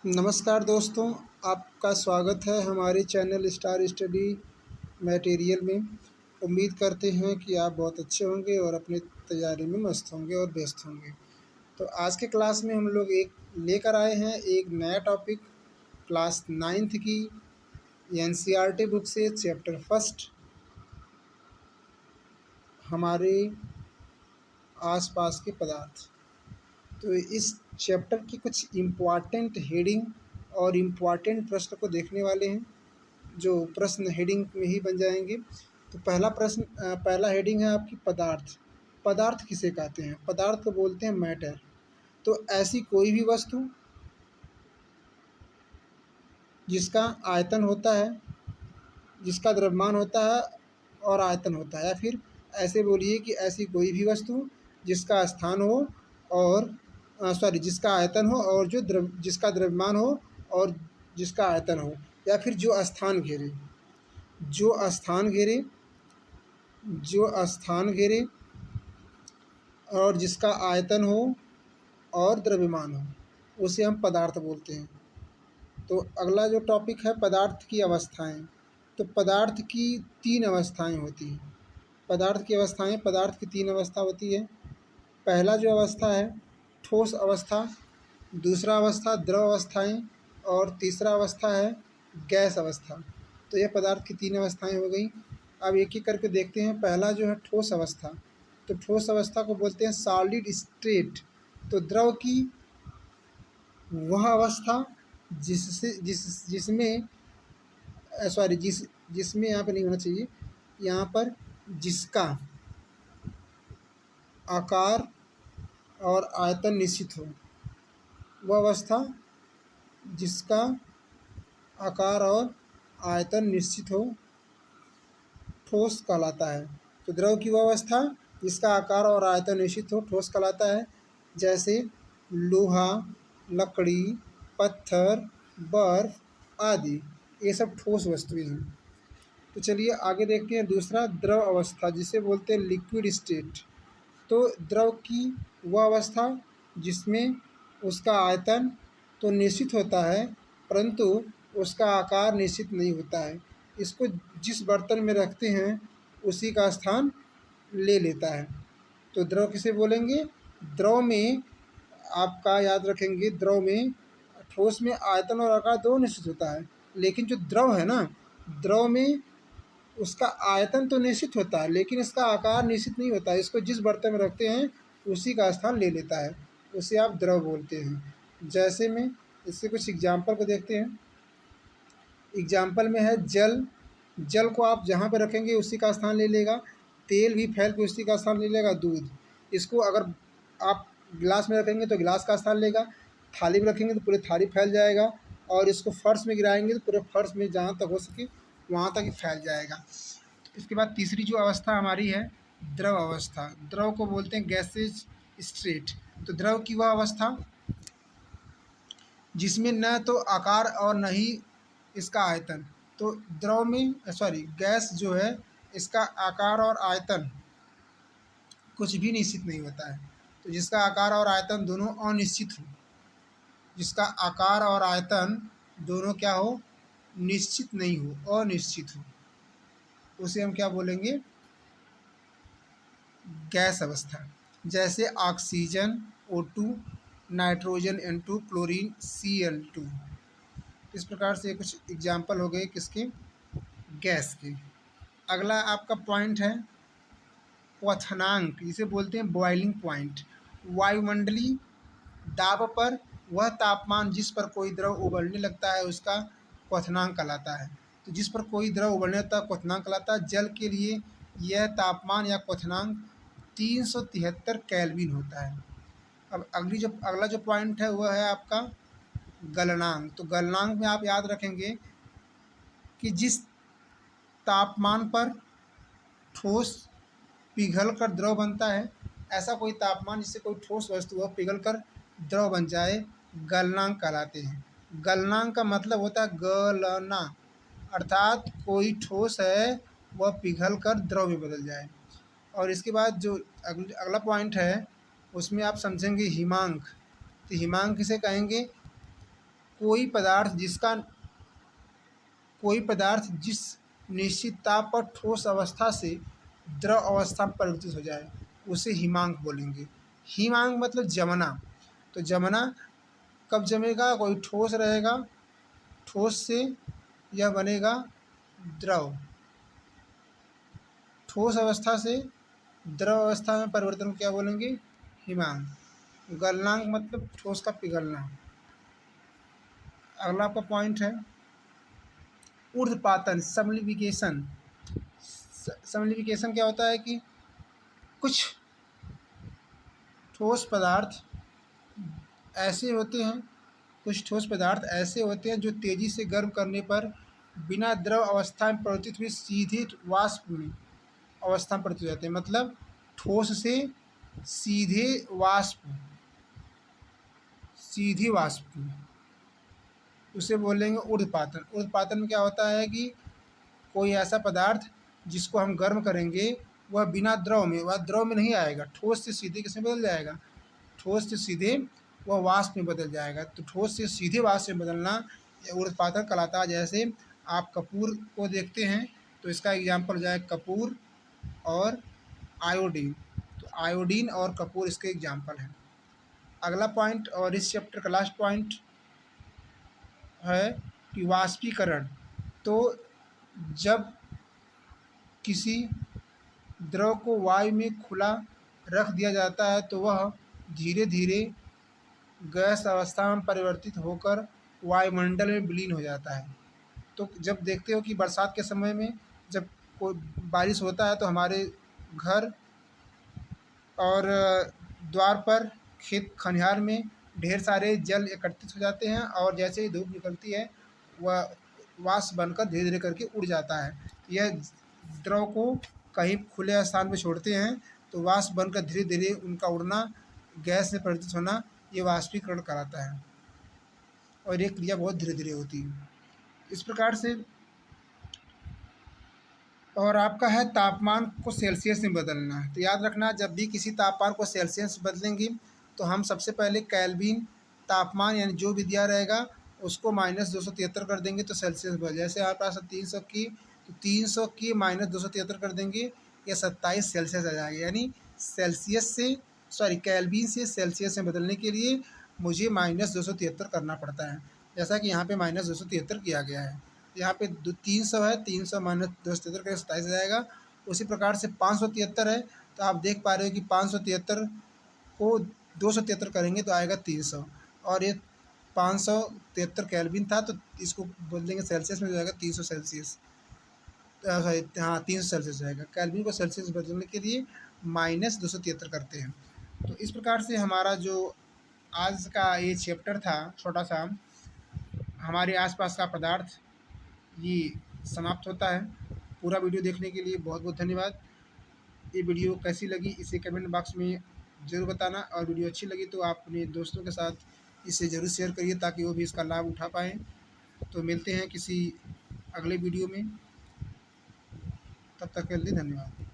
नमस्कार दोस्तों, आपका स्वागत है हमारे चैनल स्टार स्टडी मटेरियल में। उम्मीद करते हैं कि आप बहुत अच्छे होंगे और अपनी तैयारी में मस्त होंगे और व्यस्त होंगे। तो आज के क्लास में हम लोग एक लेकर आए हैं एक नया टॉपिक। क्लास 9th की एनसीईआरटी बुक से चैप्टर फर्स्ट, हमारे आसपास के पदार्थ। तो इस चैप्टर की कुछ इम्पॉर्टेंट हेडिंग और इम्पॉर्टेंट प्रश्न को देखने वाले हैं, जो प्रश्न हेडिंग में ही बन जाएंगे। तो पहला हेडिंग है आपकी पदार्थ। पदार्थ किसे कहते हैं? पदार्थ को बोलते हैं मैटर। तो ऐसी कोई भी वस्तु जिसका आयतन होता है, जिसका द्रव्यमान होता है और आयतन होता है, या फिर ऐसे बोलिए कि ऐसी कोई भी वस्तु जिसका स्थान हो और जिसका आयतन हो और जिसका द्रव्यमान हो और जिसका आयतन हो, या फिर जो स्थान घेरे जो स्थान घेरे और जिसका आयतन हो और द्रव्यमान हो, उसे हम पदार्थ बोलते हैं। तो अगला जो टॉपिक है पदार्थ की अवस्थाएं। तो पदार्थ की तीन अवस्थाएं होती हैं। पदार्थ की तीन अवस्था होती है। पहला जो अवस्था है ठोस अवस्था, दूसरा अवस्था द्रव अवस्थाएं और तीसरा अवस्था है गैस अवस्था। तो यह पदार्थ की तीन अवस्थाएं हो गई। अब एक एक करके देखते हैं। पहला जो है ठोस अवस्था। तो ठोस अवस्था को बोलते हैं सॉलिड स्टेट। तो द्रव की वह अवस्था जिससे जिस जिसमें सॉरी जिस जिसमें यहाँ पर नहीं होना चाहिए, यहाँ पर जिसका आकार और आयतन निश्चित हो, वह अवस्था जिसका आकार और आयतन निश्चित हो ठोस कहलाता है। तो द्रव की वह अवस्था जिसका आकार और आयतन निश्चित हो ठोस कहलाता है। जैसे लोहा, लकड़ी, पत्थर, बर्फ आदि, ये सब ठोस वस्तुएं हैं। तो चलिए आगे देखते हैं दूसरा द्रव अवस्था, जिसे बोलते हैं लिक्विड स्टेट। तो द्रव की वह अवस्था जिसमें उसका आयतन तो निश्चित होता है, परंतु उसका आकार निश्चित नहीं होता है। इसको जिस बर्तन में रखते हैं उसी का स्थान ले लेता है। तो द्रव किसे बोलेंगे? द्रव में आपका याद रखेंगे, द्रव में ठोस में आयतन और आकार दोनों निश्चित होता है, लेकिन जो द्रव है ना, द्रव में उसका आयतन तो निश्चित होता है लेकिन इसका आकार निश्चित नहीं होता है। इसको जिस बर्तन में रखते हैं उसी का स्थान ले लेता है, उसे आप द्रव बोलते हैं। जैसे में इससे कुछ एग्जाम्पल को देखते हैं। एग्जाम्पल में है जल। जल को आप जहाँ पे रखेंगे उसी का स्थान ले लेगा। तेल भी फैल के उसी का स्थान ले लेगा। दूध, इसको अगर आप गिलास में रखेंगे तो गिलास का स्थान लेगा, थाली में रखेंगे तो पूरे थाली फैल जाएगा, और इसको फर्श में गिराएंगे तो पूरे फर्श में जहाँ तक हो सके वहाँ तक ही फैल जाएगा। इसके बाद तीसरी जो अवस्था हमारी है द्रव अवस्था। द्रव को बोलते हैं गैसेज स्टेट। तो द्रव की वह अवस्था जिसमें न तो आकार और न ही इसका आयतन। तो द्रव में गैस जो है, इसका आकार और आयतन कुछ भी निश्चित नहीं होता है। तो जिसका आकार और आयतन दोनों अनिश्चित हो, जिसका आकार और आयतन दोनों क्या हो? निश्चित नहीं हो, अनिश्चित हो, उसे हम क्या बोलेंगे? गैस अवस्था। जैसे oxygen O2, nitrogen N2, chlorine Cl2। इस प्रकार से कुछ एग्जाम्पल हो गए किसके? गैस के। अगला आपका पॉइंट है क्वथनांक, जिसे बोलते हैं बॉइलिंग पॉइंट। वायुमंडलीय दाब पर वह तापमान जिस पर कोई द्रव उबलने लगता है उसका क्वथनांक कहलाता है। तो जिस पर कोई द्रव उबलने लगता है क्वथनांक कहलाता है। जल के लिए यह तापमान या क्वथनांक 373 केल्विन होता है। अब अगला जो पॉइंट है वह है आपका गलनांक। तो गलनांक में आप याद रखेंगे कि जिस तापमान पर ठोस पिघलकर द्रव बनता है, ऐसा कोई तापमान जिससे कोई ठोस वस्तु हो पिघलकर द्रव बन जाए, गलनांक कहलाते हैं। गलनांक का मतलब होता है गलना, अर्थात कोई ठोस है वह पिघलकर द्रव में बदल जाए। और इसके बाद जो अगला पॉइंट है उसमें आप समझेंगे हिमांक। तो हिमांक किसे कहेंगे? कोई पदार्थ जिसका कोई पदार्थ जिस निश्चित ताप पर ठोस अवस्था से द्रव अवस्था में परिवर्तित हो जाए उसे हिमांक बोलेंगे। हिमांक मतलब जमना। तो जमना कब जमेगा? कोई ठोस रहेगा, ठोस से यह बनेगा द्रव, ठोस अवस्था से द्रव अवस्था में परिवर्तन को क्या बोलेंगे? हिमांक। गलनांक मतलब ठोस का पिघलना। अगला आपका पॉइंट है ऊर्ध्वपातन, सब्लिमिफिकेशन। सब्लिमिफिकेशन क्या होता है कि कुछ ठोस पदार्थ ऐसे होते हैं कुछ ठोस पदार्थ ऐसे होते हैं जो तेज़ी से गर्म करने पर बिना द्रव अवस्था में परिवर्तित हुए सीधे वाष्प में अवस्था में परिवर्तित हो जाते हैं। मतलब ठोस से सीधे वाष्प, सीधी वाष्प में, उसे बोलेंगे ऊर्ध्वपातन। ऊर्ध्वपातन में क्या होता है कि कोई ऐसा पदार्थ जिसको हम गर्म करेंगे वह बिना द्रव में, वह द्रव में नहीं आएगा, ठोस से सीधे किसमें बदल जाएगा? ठोस से सीधे वह वाष्प में बदल जाएगा। तो ठोस से सीधे वाष्प में बदलना यह ऊर्ध्वपातन कहलाता है। जैसे आप कपूर को देखते हैं तो इसका एग्जाम्पल हो जाएगा कपूर और आयोडीन। तो आयोडीन और कपूर इसके एग्जाम्पल हैं। अगला पॉइंट और इस चैप्टर का लास्ट पॉइंट है कि वाष्पीकरण। तो जब किसी द्रव को वायु में खुला रख दिया जाता है तो वह धीरे धीरे गैस अवस्था में परिवर्तित होकर वायुमंडल में विलीन हो जाता है। तो जब देखते हो कि बरसात के समय में जब कोई बारिश होता है तो हमारे घर और द्वार पर, खेत खलिहान में ढेर सारे जल एकत्रित हो जाते हैं और जैसे ही धूप निकलती है वह वाष्प बनकर धीरे धीरे करके उड़ जाता है। यह द्रव को कहीं खुले स्थान पर छोड़ते हैं तो वाष्प बनकर धीरे धीरे उनका उड़ना, गैस में परिवर्तित होना, ये वाष्पीकरण कराता है और ये क्रिया बहुत धीरे धीरे होती है। इस प्रकार से। और आपका है तापमान को सेल्सियस में बदलना। तो याद रखना जब भी किसी तापमान को सेल्सियस बदलेंगे तो हम सबसे पहले केल्विन तापमान यानी जो भी दिया रहेगा उसको -273 कर देंगे तो सेल्सियस बदल। जैसे आपके पास 300 की तो 300 की -273 कर देंगे या 27 सेल्सियस आ जाएगा। यानी सेल्सियस से केल्विन से सेल्सियस में बदलने के लिए मुझे -273 करना पड़ता है। जैसा कि यहाँ पे -273 किया गया है। यहाँ पे 300 है, 300 -273 का 27 आ जाएगा। उसी प्रकार से 573 है तो आप देख पा रहे हो कि 573 को 273 करेंगे तो आएगा 300। और ये 573 केल्विन था तो इसको बदलेंगे सेल्सियस में हो जाएगा 300 सेल्सियस। सॉरी, हाँ 300 सेल्सियस रहेगा। केल्विन को सेल्सियस बदलने के लिए -273 करते हैं। तो इस प्रकार से हमारा जो आज का ये चैप्टर था छोटा सा, हमारे आसपास का पदार्थ, ये समाप्त होता है। पूरा वीडियो देखने के लिए बहुत बहुत धन्यवाद। ये वीडियो कैसी लगी इसे कमेंट बॉक्स में ज़रूर बताना और वीडियो अच्छी लगी तो आप अपने दोस्तों के साथ इसे ज़रूर शेयर करिए ताकि वो भी इसका लाभ उठा पाएँ। तो मिलते हैं किसी अगले वीडियो में, तब तक के लिए धन्यवाद।